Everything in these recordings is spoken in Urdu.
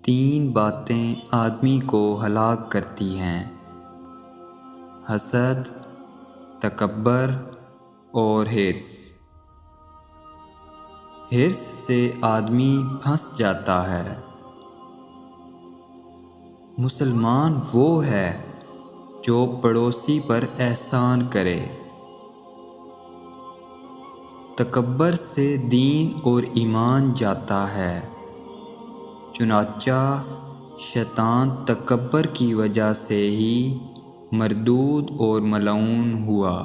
تین باتیں آدمی کو ہلاک کرتی ہیں: حسد، تکبر اور حرص۔ حرص سے آدمی پھنس جاتا ہے۔ مسلمان وہ ہے جو پڑوسی پر احسان کرے۔ تکبر سے دین اور ایمان جاتا ہے، چنانچہ شیطان تکبر کی وجہ سے ہی مردود اور ملعون ہوا۔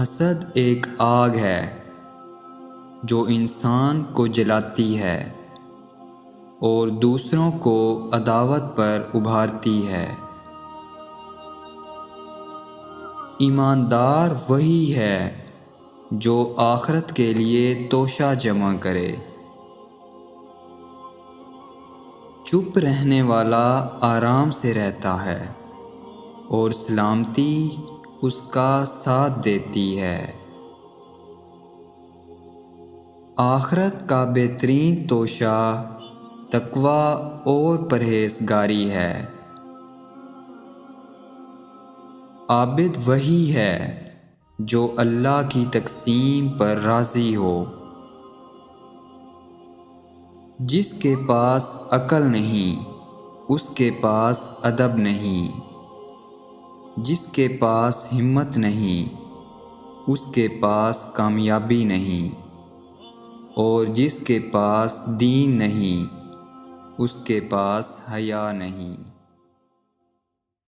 حسد ایک آگ ہے جو انسان کو جلاتی ہے اور دوسروں کو عداوت پر ابھارتی ہے۔ ایماندار وہی ہے جو آخرت کے لیے توشہ جمع کرے۔ چپ رہنے والا آرام سے رہتا ہے اور سلامتی اس کا ساتھ دیتی ہے۔ آخرت کا بہترین توشہ تقوی اور پرہیزگاری ہے۔ عابد وہی ہے جو اللہ کی تقسیم پر راضی ہو۔ جس کے پاس عقل نہیں اس کے پاس ادب نہیں، جس کے پاس ہمت نہیں اس کے پاس کامیابی نہیں، اور جس کے پاس دین نہیں اس کے پاس حیا نہیں۔